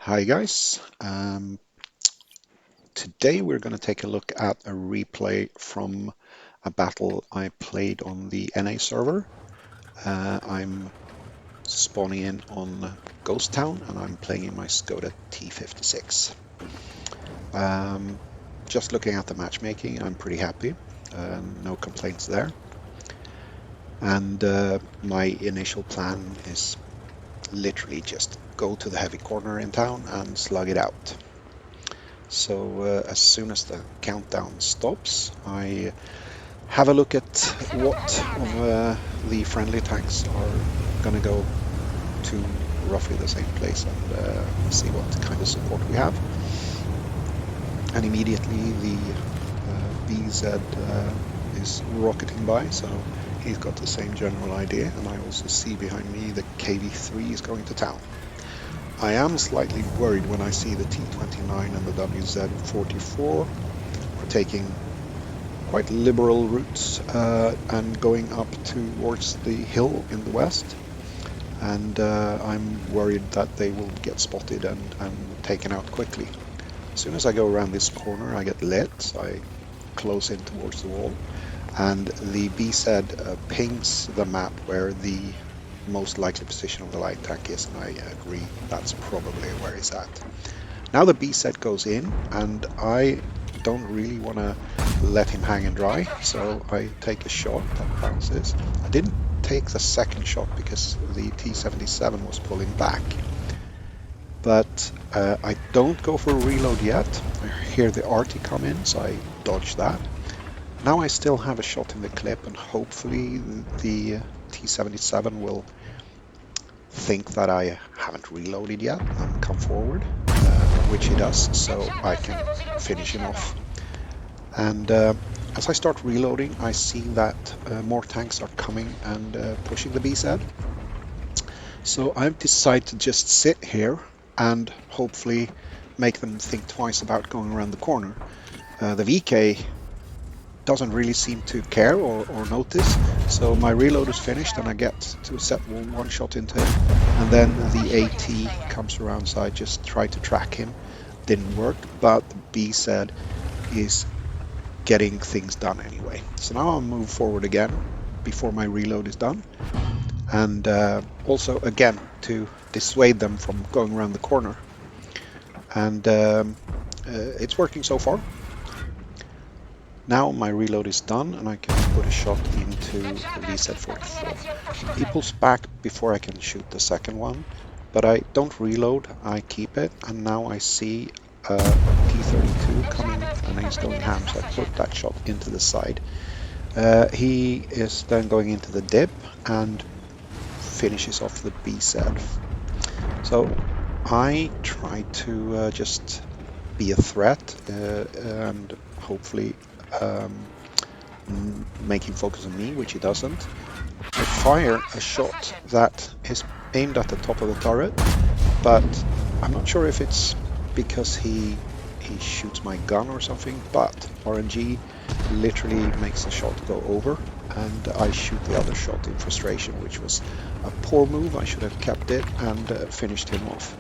Hi guys, today we're going to take a look at a replay from a battle I played on the NA server. I'm spawning in on Ghost Town and I'm playing in my Skoda T56. Just looking at the matchmaking, I'm pretty happy, no complaints there. And my initial plan is literally just go to the heavy corner in town and slug it out. So as soon as the countdown stops, I have a look at what of the friendly tanks are going to go to roughly the same place and see what kind of support we have. And immediately the BZ is rocketing by, so he's got the same general idea. And I also see behind me the KV3 is going to town. I am slightly worried when I see the T29 and the WZ44 are taking quite liberal routes and going up towards the hill in the west. And I'm worried that they will get spotted and taken out quickly. As soon as I go around this corner, I get lit, so I close in towards the wall. And the BZ pings the map where the most likely position of the light tank is, and I agree that's probably where it's at. Now the BZ goes in, and I don't really want to let him hang and dry, so I take a shot that bounces. I didn't take the second shot because the T57 was pulling back, but I don't go for a reload yet. I hear the RT come in, so I dodge that. Now I still have a shot in the clip, and hopefully the T77 will think that I haven't reloaded yet and come forward, which he does, so I can finish him off. And as I start reloading, I see that more tanks are coming and pushing the BZ. So I've decided to just sit here and hopefully make them think twice about going around the corner. The VK doesn't really seem to care or notice, so my reload is finished and I get to set one shot into him, and then the AT comes around, so I just try to track him. Didn't work, but the BZ is getting things done anyway. So now I'll move forward again before my reload is done, and also again to dissuade them from going around the corner. And it's working so far. Now my reload is done and I can put a shot into the VZ44. He pulls back before I can shoot the second one, but I don't reload, I keep it, and now I see a T32 coming and he's going ham, so I put that shot into the side. He is then going into the dip and finishes off the BZ. So I try to just be a threat and hopefully make him focus on me, which he doesn't. I fire a shot that is aimed at the top of the turret, but I'm not sure if it's because he shoots my gun or something, but RNG literally makes the shot go over, and I shoot the other shot in frustration, which was a poor move. I should have kept it and finished him off.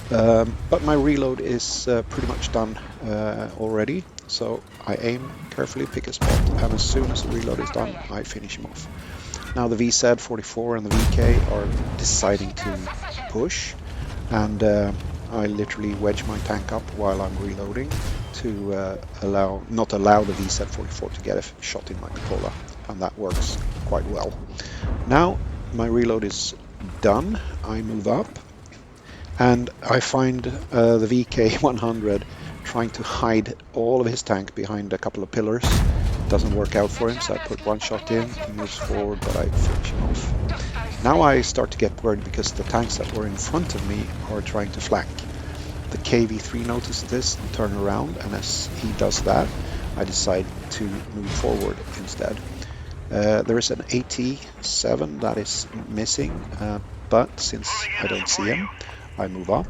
But my reload is pretty much done already, so I aim carefully, pick a spot, and as soon as the reload is done, I finish him off. Now the VZ44 and the VK are deciding to push, and I literally wedge my tank up while I'm reloading to not allow the VZ44 to get a shot in my cupola, and that works quite well. Now my reload is done, I move up, and I find the VK100 trying to hide all of his tank behind a couple of pillars. Doesn't work out for him, so I put one shot in, he moves forward, but I finish him off. Now I start to get worried because the tanks that were in front of me are trying to flank. The KV3 notices this and turn around, and as he does that, I decide to move forward instead. There is an AT7 that is missing, but since I don't see him, I move up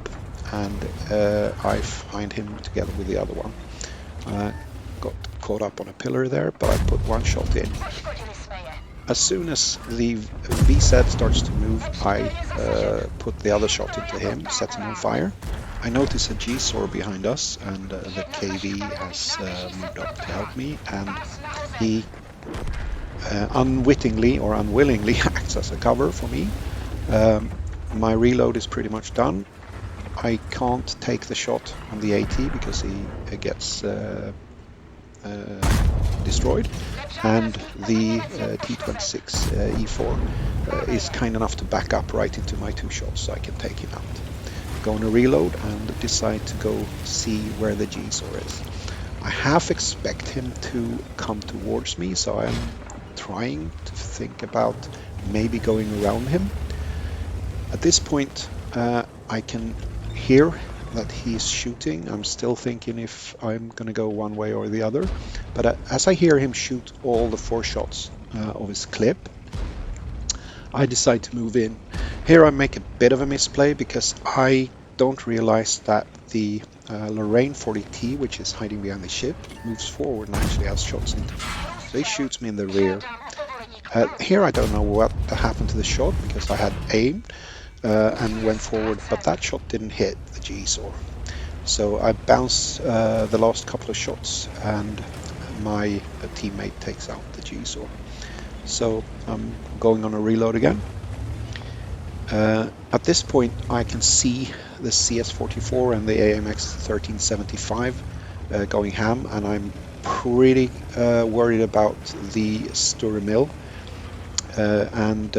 and I find him together with the other one. Got caught up on a pillar there, but I put one shot in. As soon as the VZ starts to move, I put the other shot into him, set him on fire, I notice a G-Saw behind us, and the KV has moved up to help me, and he unwittingly or unwillingly acts as a cover for me. My reload is pretty much done. I can't take the shot on the AT because he gets destroyed, and the T56 E4 is kind enough to back up right into my 2 shots so I can take him out. Go on a reload and decide to go see where the G-Saw is. I half expect him to come towards me, so I'm trying to think about maybe going around him. At this point, I can hear that he's shooting. I'm still thinking if I'm going to go one way or the other. But as I hear him shoot all the 4 shots of his clip, I decide to move in. Here I make a bit of a misplay because I don't realize that the Lorraine 40T, which is hiding behind the ship, moves forward and actually has shots into me. So he shoots me in the rear. Here I don't know what happened to the shot because I had aimed and went forward, but that shot didn't hit the G-Saw. So I bounce the last couple of shots and my teammate takes out the G-Saw. So I'm going on a reload again. At this point I can see the CS44 and the AMX 1375 going ham, and I'm pretty worried about the Sturre Mill and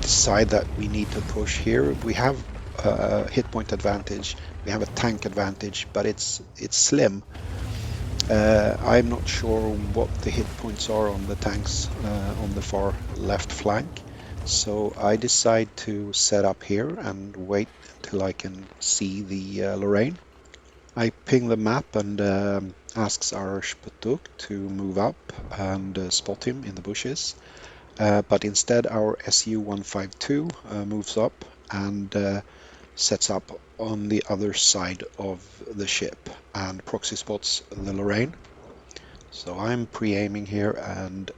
decide that we need to push here. We have a hit point advantage, we have a tank advantage, but it's slim. I'm not sure what the hit points are on the tanks on the far left flank, so I decide to set up here and wait until I can see the Lorraine. I ping the map and asks our Sputuk to move up and spot him in the bushes. But instead our Su-152 moves up and sets up on the other side of the ship and proxy spots the Lorraine. So I'm pre-aiming here, and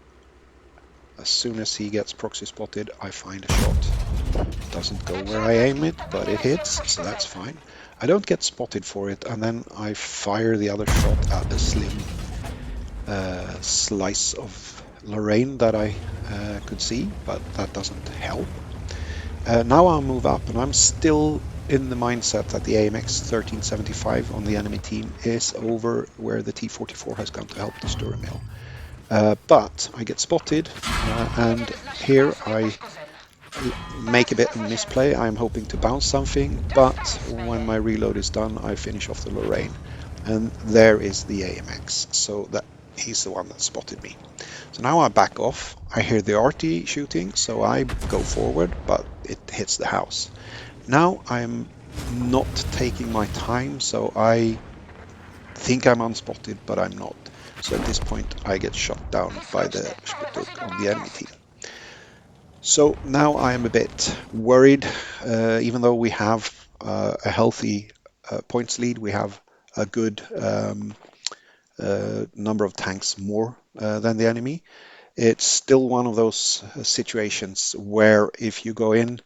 as soon as he gets proxy spotted I find a shot. It doesn't go where I aim it, but it hits, so that's fine. I don't get spotted for it, and then I fire the other shot at a slim slice of Lorraine that I could see, but that doesn't help. Now I'll move up, and I'm still in the mindset that the AMX 1375 on the enemy team is over where the T44 has gone to help the Sturre Mill. But I get spotted, and here I make a bit of a misplay. I'm hoping to bounce something, but when my reload is done I finish off the Lorraine, and there is the AMX, so that he's the one that spotted me. So now I back off. I hear the RT shooting, so I go forward, but it hits the house. Now I'm not taking my time, so I think I'm unspotted, but I'm not. So at this point I get shot down by the Sputuk on the enemy team. So now I am a bit worried, even though we have a healthy points lead, we have a good number of tanks more than the enemy. It's still one of those situations where if you go in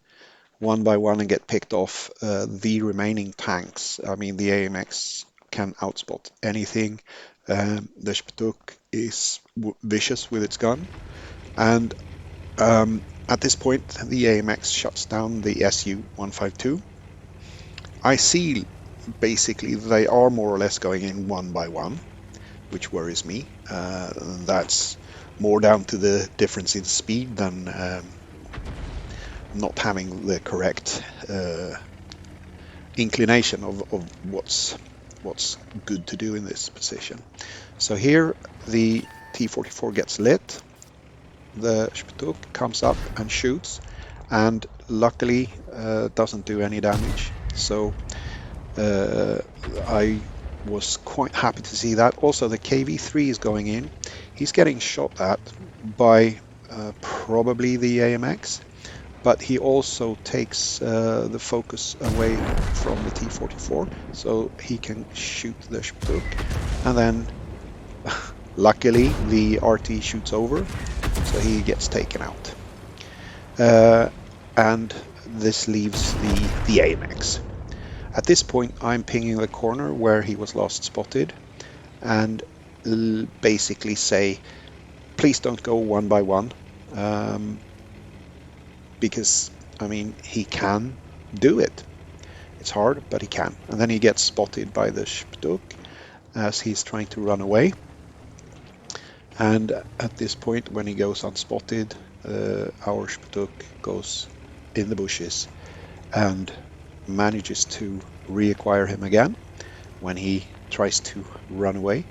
one by one and get picked off, the remaining tanks, I mean the AMX can outspot anything. The Sputuk is vicious with its gun, and at this point the AMX shuts down the Su-152. I see basically they are more or less going in one by one, which worries me. That's more down to the difference in speed than not having the correct inclination of what's good to do in this position. So here the T44 gets lit, the Sputuk comes up and shoots, and luckily doesn't do any damage. So I was quite happy to see that. Also the KV3 is going in. He's getting shot at by probably the AMX, but he also takes the focus away from the T44, so he can shoot the Sputuk, and then luckily the RT shoots over, so he gets taken out. And this leaves the AMX. At this point, I'm pinging the corner where he was last spotted and basically say, please don't go one by one, because, I mean, he can do it. It's hard, but he can. And then he gets spotted by the Spduk as he's trying to run away. And at this point, when he goes unspotted, our Spduk goes in the bushes and manages to reacquire him again when he tries to run away,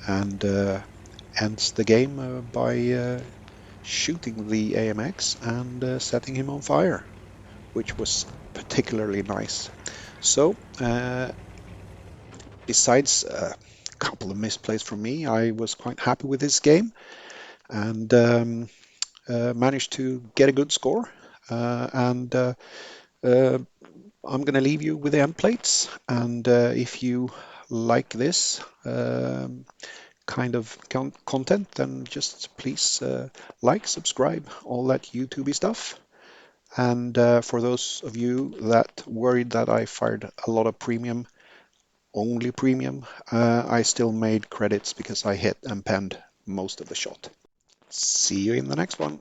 and ends the game by shooting the AMX and setting him on fire, which was particularly nice. So, besides a couple of misplays from me, I was quite happy with this game and managed to get a good score. And I'm going to leave you with the end plates. And if you like this kind of content, then just please like, subscribe, all that YouTubey stuff. And for those of you that worried that I fired a lot of premium, only premium, I still made credits because I hit and penned most of the shot. See you in the next one.